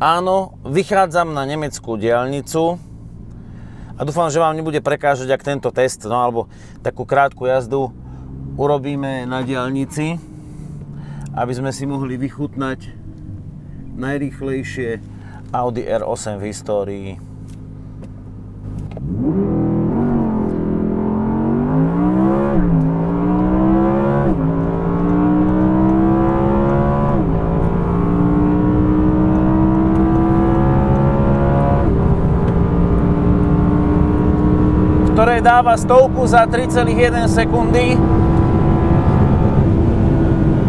Áno, vychádzam na nemeckú diaľnicu a dúfam, že vám nebude prekážať, ak tento test, no alebo takú krátku jazdu urobíme na diaľnici, aby sme si mohli vychutnať najrýchlejšie Audi R8 v histórii. Ktoré dáva stovku za 3,1 sekundy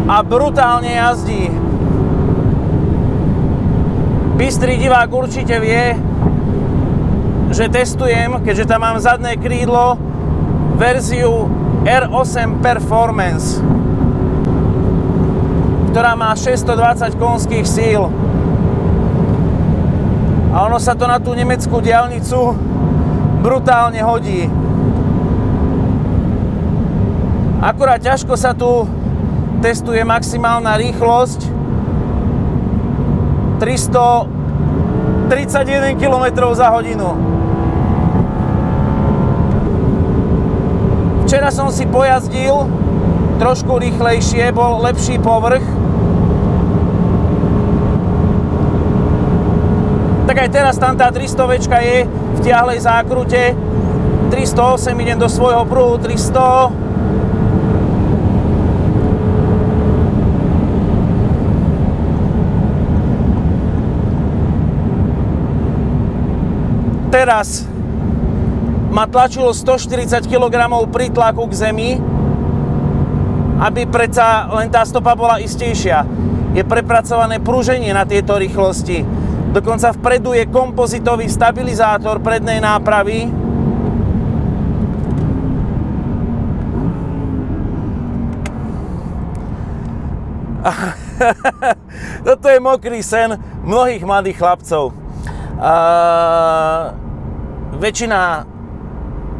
a brutálne jazdí. Bystrý divák určite vie, že testujem, keďže tam mám zadné krídlo, verziu R8 Performance, ktorá má 620 konských síl. A ono sa to na tú nemeckú diaľnicu brutálne hodí. Akurát ťažko sa tu testuje maximálna rýchlosť 331 km za hodinu. Včera som si pojazdil trošku rýchlejšie, bol lepší povrch. Tak aj teraz tam tá 300-večka je v tiahlej zákrute. 308, idem do svojho pruhu, 300. Teraz ma tlačilo 140 kg pri tlaku k zemi, aby predsa len tá stopa bola istejšia. Je prepracované pruženie na tieto rýchlosti. Dokonca vpredu je kompozitový stabilizátor prednej nápravy. Toto je mokrý sen mnohých mladých chlapcov. Väčšina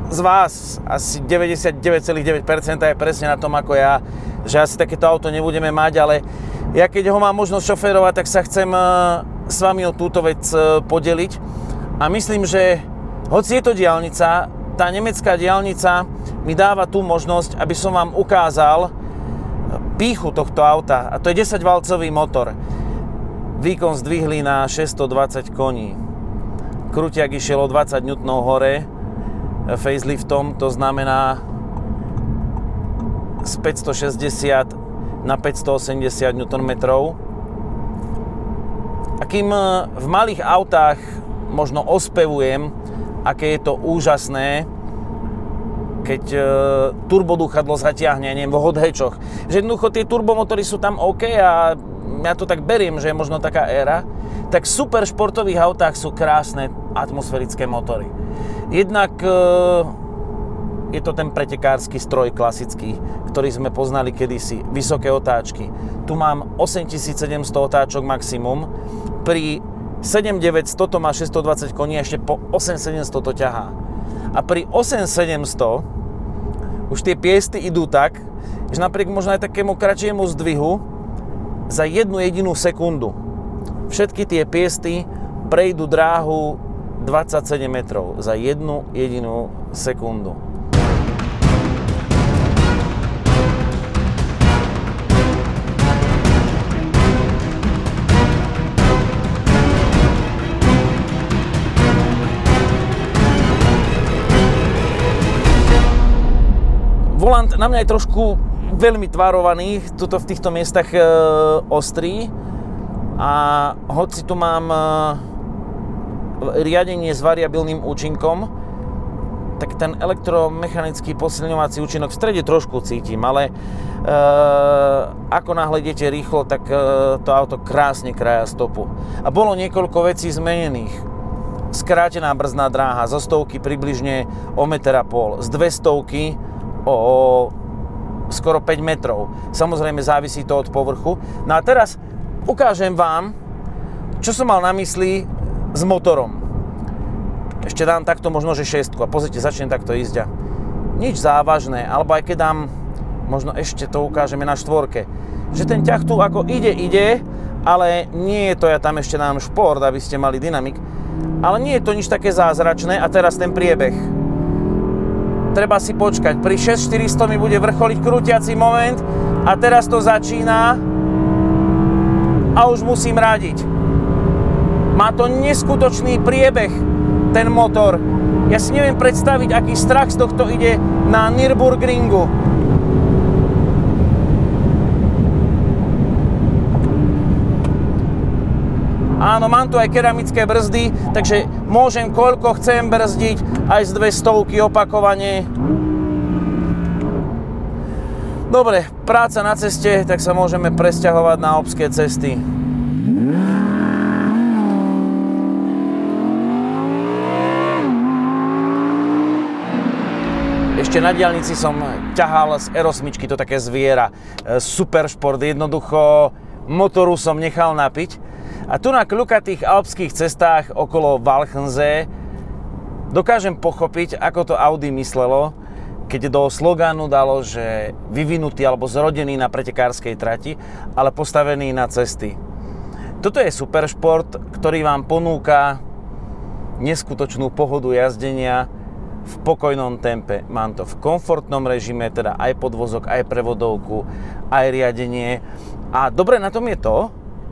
z vás, asi 99,9% je presne na tom ako ja, že asi takéto auto nebudeme mať, ale ja keď ho mám možnosť šoférovať, tak sa chcem s vami o túto vec podeliť. A myslím, že hoci je to diaľnica, tá nemecká diaľnica mi dáva tú možnosť, aby som vám ukázal pýchu tohto auta. A to je 10-valcový motor. Výkon zdvihli na 620 koní. Krúťak išiel o 20 N hore faceliftom, to znamená z 560 na 580 Nm. A kým v malých autách možno ospevujem, aké je to úžasné, keď turbodúchadlo zatiahne, neviem, vo hot hatchoch. Že jednoducho tie turbomotory sú tam OK a ja to tak beriem, že je možno taká éra, tak v super športových autách sú krásne atmosférické motory. Jednak je to ten pretekársky stroj klasický, ktorý sme poznali kedysi, vysoké otáčky. Tu mám 8700 otáčok maximum, pri 7900 to má 620 koní, ešte po 8700 to ťahá. A pri 8700 už tie piesty idú tak, že napriek možno aj takému kratšiemu zdvihu za jednu jedinú sekundu všetky tie piesty prejdú dráhu 27 metrov za jednu jedinú sekundu. Volant na mňa je trošku veľmi tvarovaný, tuto v týchto miestach ostrý, a hoci tu mám riadenie s variabilným účinkom, tak ten elektromechanický posilňovací účinok v strede trošku cítim, ale ako náhle idete rýchlo, tak to auto krásne krája stopu. A bolo niekoľko vecí zmenených. Skrátená brzdná dráha zo 100 približne o 1,5 m, z 200 o skoro 5 metrov. Samozrejme závisí to od povrchu. No a teraz ukážem vám, čo som mal na mysli s motorom. Ešte dám takto možno, že 6 a pozrite, začnem takto ísť a nič závažné, alebo aj keď dám, možno ešte to ukážeme na 4, že ten ťah tu ako ide ale nie je to, ja tam ešte dám šport, aby ste mali dynamik, ale nie je to nič také zázračné. A teraz ten priebeh. Treba si počkať. Pri 6400 mi bude vrcholiť krútiaci moment a teraz to začína a už musím radiť. Má to neskutočný priebeh, ten motor. Ja si neviem predstaviť, aký strach z tohto ide na Nürburgringu. Áno, mám tu aj keramické brzdy, takže môžem koľko chcem brzdiť, aj z 200 opakovane. Dobre, práca na ceste, tak sa môžeme presťahovať na obské cesty. Ešte na diaľnici som ťahal z R8, to také zviera. Superšport, jednoducho motoru som nechal napiť. A tu na kľukatých alpských cestách okolo Walchensee dokážem pochopiť, ako to Audi myslelo, keď do slogánu dalo, že vyvinutý alebo zrodený na pretekárskej trati, ale postavený na cesty. Toto je superšport, ktorý vám ponúka neskutočnú pohodu jazdenia v pokojnom tempe. Mám to v komfortnom režime, teda aj podvozok, aj prevodovku, aj riadenie. A dobre na tom je to,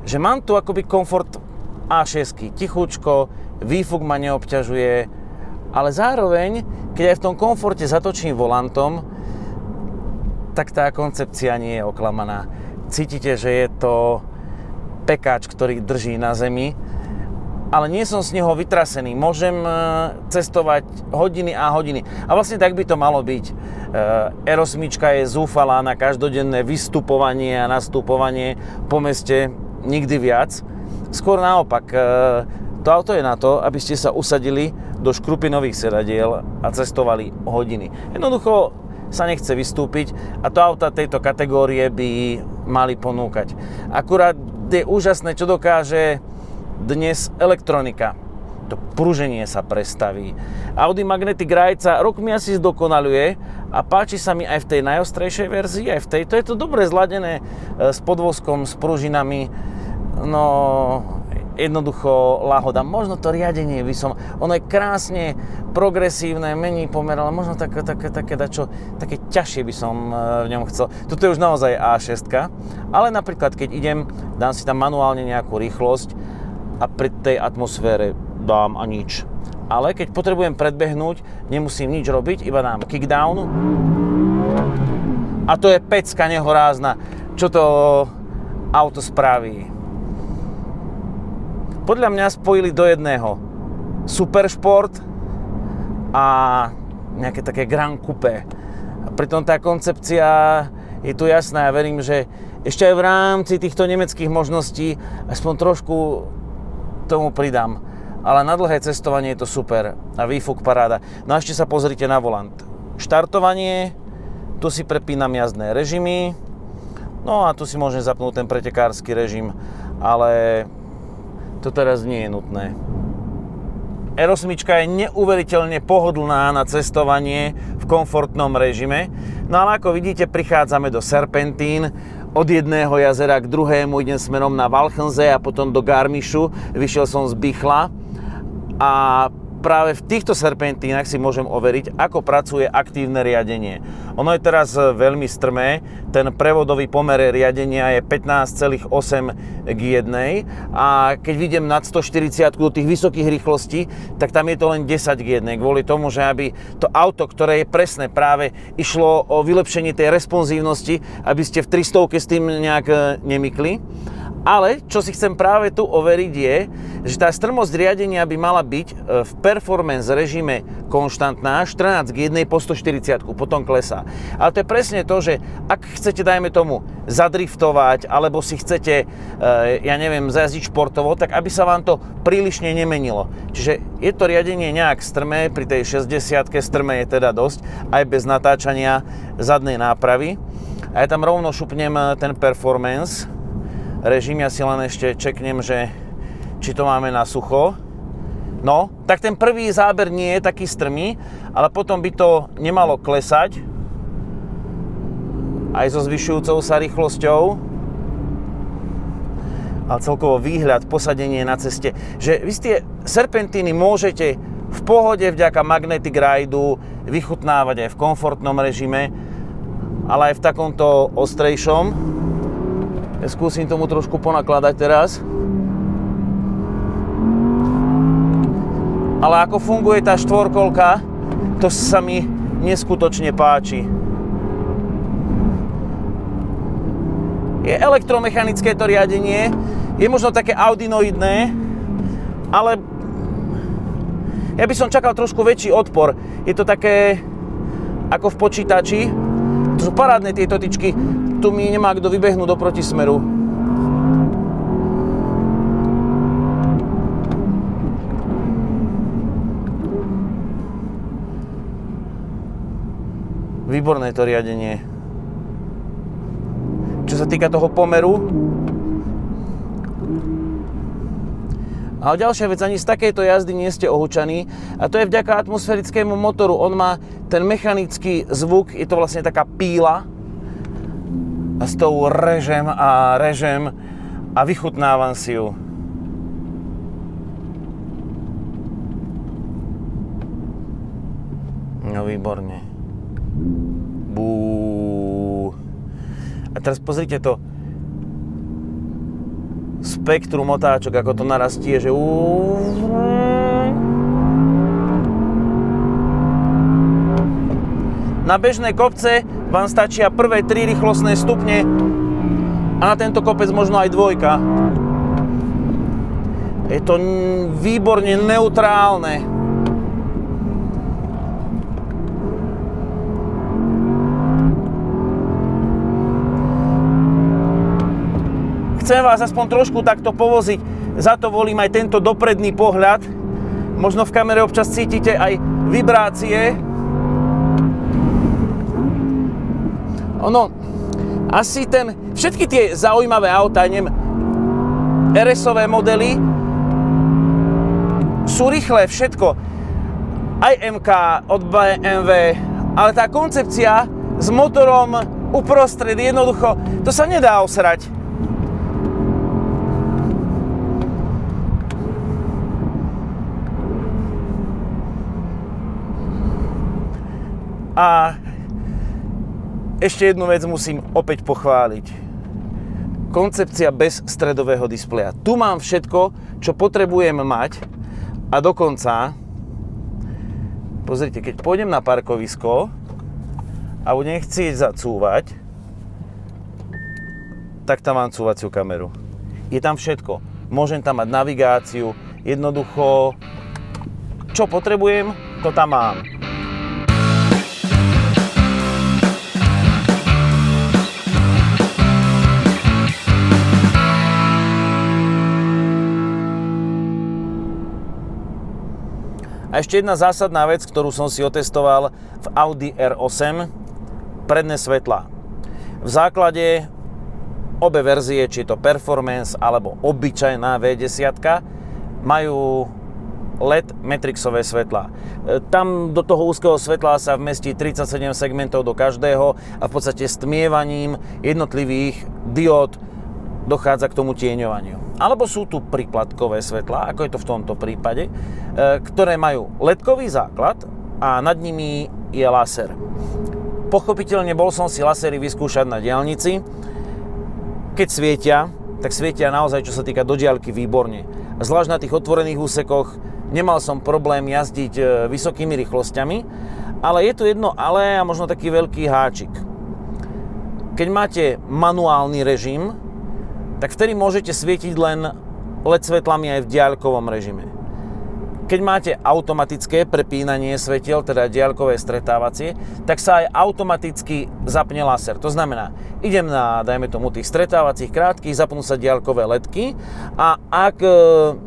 že mám tu akoby komfort A6, tichučko, výfuk ma neobťažuje, ale zároveň, keď aj v tom komforte zatočím volantom, tak tá koncepcia nie je oklamaná. Cítite, že je to pekáč, ktorý drží na zemi, ale nie som z neho vytrasený. Môžem cestovať hodiny a hodiny. A vlastne tak by to malo byť. R8 je zúfalá na každodenné vystupovanie a nastupovanie po meste, nikdy viac. Skôr naopak, to auto je na to, aby ste sa usadili do škrupinových sedadiel a cestovali hodiny. Jednoducho sa nechce vystúpiť a to auta tejto kategórie by mali ponúkať. Akurát je úžasné, čo dokáže dnes elektronika. To pruženie sa prestaví. Audi Magnetic Ride sa rokmi asi zdokonaluje a páči sa mi aj v tej najostrejšej verzii, aj v tej. To je to dobre zladené s podvozkom, s pružinami. No, jednoducho lahoda. Možno to riadenie by som... Ono je krásne progresívne, mení pomer, ale možno také ťažšie by som v ňom chcel. Toto je už naozaj A6, ale napríklad keď idem, dám si tam manuálne nejakú rýchlosť a pri tej atmosfére dám a nič. Ale keď potrebujem predbehnúť, nemusím nič robiť, iba dám kickdown a to je pecka nehorázna, čo to auto spraví. Podľa mňa spojili do jedného superšport a nejaké také Grand Coupé. Pritom tá koncepcia je tu jasná. Ja verím, že ešte aj v rámci týchto nemeckých možností aspoň trošku tomu pridám. Ale na dlhé cestovanie je to super a výfuk paráda. No a ešte sa pozrite na volant. Štartovanie, tu si prepínam jazdné režimy, no a tu si môžem zapnúť ten pretekársky režim, ale to teraz nie je nutné. R8 je neuveriteľne pohodlná na cestovanie v komfortnom režime, no ale ako vidíte, prichádzame do serpentín. Od jedného jazera k druhému idem smerom na Walchensee a potom do Garmischu. Vyšiel som z Bichla a práve v týchto serpentínach si môžem overiť, ako pracuje aktívne riadenie. Ono je teraz veľmi strmé, ten prevodový pomer riadenia je 15,8 k 1 a keď vidím nad 140 do tých vysokých rýchlostí, tak tam je to len 10 k 1, kvôli tomu, že aby to auto, ktoré je presné, práve išlo o vylepšenie tej responsívnosti, aby ste v 300 s tým nejak nemykli. Ale čo si chcem práve tu overiť je, že tá strmosť riadenia by mala byť v performance režime konštantná, 14 k 1 po 140, potom klesá. Ale to je presne to, že ak chcete, dajme tomu, zadriftovať, alebo si chcete, ja neviem, zajazdiť športovo, tak aby sa vám to prílišne nemenilo. Čiže je to riadenie nejak strmé, pri tej 60-ke strmé je teda dosť, aj bez natáčania zadnej nápravy. A ja tam rovno šupnem ten performance režim, ja si len ešte čeknem, že či to máme na sucho. No, tak ten prvý záber nie je taký strmý, ale potom by to nemalo klesať aj so zvyšujúcou sa rýchlosťou. ale celkovo výhľad, posadenie na ceste, že vy tie serpentíny môžete v pohode vďaka Magnetic Rideu vychutnávať aj v komfortnom režime, ale aj v takomto ostrejšom. Ja skúsim tomu trošku ponakladať teraz. Ale ako funguje tá štvorkolka, to sa mi neskutočne páči. Je elektromechanické to riadenie, je možno také audinoidné, ale ja by som čakal trošku väčší odpor. Je to také ako v počítači. To sú parádne tieto tyčky. Tu mi nemá kto vybehnúť do protismeru. Výborné to riadenie. Čo sa týka toho pomeru. A ďalšia vec, ani z takejto jazdy nie ste ohúčaní. A to je vďaka atmosférickému motoru. On má ten mechanický zvuk, je to vlastne taká píla. A s tou režem a vychutnávam si ju. No výborne. A teraz pozrite to spektrum otáčok, ako to narastie, že na bežné kopce vám stačia prvé 3 rýchlostné stupne a na tento kopec možno aj 2. Je to výborne neutrálne. Chcem vás aspoň trošku takto povoziť, za to volím aj tento dopredný pohľad. Možno v kamere občas cítite aj vibrácie. Ono, asi všetky tie zaujímavé autá, RS-ové modely, sú rýchle, všetko. Aj MK od BMW, ale tá koncepcia s motorom uprostred, jednoducho, to sa nedá osrať. A ešte jednu vec musím opäť pochváliť. Koncepcia bez stredového displeja. Tu mám všetko, čo potrebujem mať a dokonca, pozrite, keď pôjdem na parkovisko a budem chcieť zacúvať, tak tam mám cúvaciu kameru. Je tam všetko. Môžem tam mať navigáciu, jednoducho, čo potrebujem, to tam mám. A ešte jedna zásadná vec, ktorú som si otestoval v Audi R8, predné svetlá. V základe obe verzie, či je to Performance alebo obyčajná V10, majú LED matrixové svetlá. Tam do toho úzkeho svetla sa vmestí 37 segmentov do každého a v podstate stmievaním jednotlivých diód dochádza k tomu tieňovaniu. Alebo sú tu príplatkové svetlá, ako je to v tomto prípade, ktoré majú LED-kový základ a nad nimi je laser. Pochopiteľne bol som si lasery vyskúšať na diaľnici. Keď svietia, tak svietia naozaj, čo sa týka do diaľky, výborne. Zvlášť na tých otvorených úsekoch nemal som problém jazdiť vysokými rýchlosťami, ale je tu jedno ale a možno taký veľký háčik. Keď máte manuálny režim, tak vtedy môžete svietiť len LED svetlami aj v diaľkovom režime. Keď máte automatické prepínanie svetiel, teda diaľkové stretávacie, tak sa aj automaticky zapne laser. To znamená, idem na, dajme tomu, tých stretávacích krátkych, zapnú sa diaľkové ledky a ak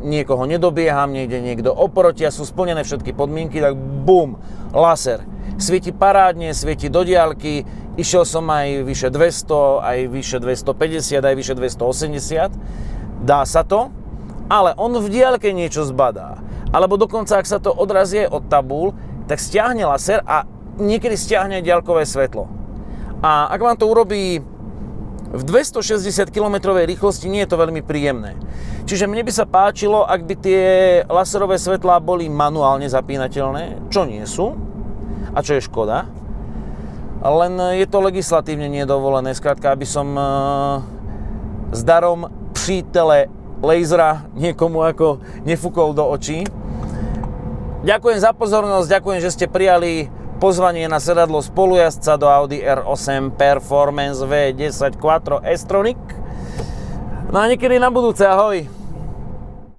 niekoho nedobieham, niekde niekto oproti a sú splnené všetky podmienky, tak bum, laser. Svieti parádne, svieti do diaľky, išiel som aj vyše 200, aj vyše 250, aj vyše 280, dá sa to, ale on v diaľke niečo zbadá. Alebo dokonca, ak sa to odrazie od tabúľ, tak stiahne laser a niekedy stiahne diaľkové svetlo. A ak vám to urobí v 260 km rýchlosti nie je to veľmi príjemné. Čiže mne by sa páčilo, ak by tie laserové svetlá boli manuálne zapínateľné, čo nie sú a čo je škoda. Len je to legislatívne nedovolené, skrátka, aby som s darom přítele laser'a niekomu ako nefúkol do očí. Ďakujem za pozornosť, ďakujem, že ste prijali pozvanie na sedadlo spolujazdca do Audi R8 Performance V10 Quattro S-Tronic. No a niekedy na budúce, ahoj!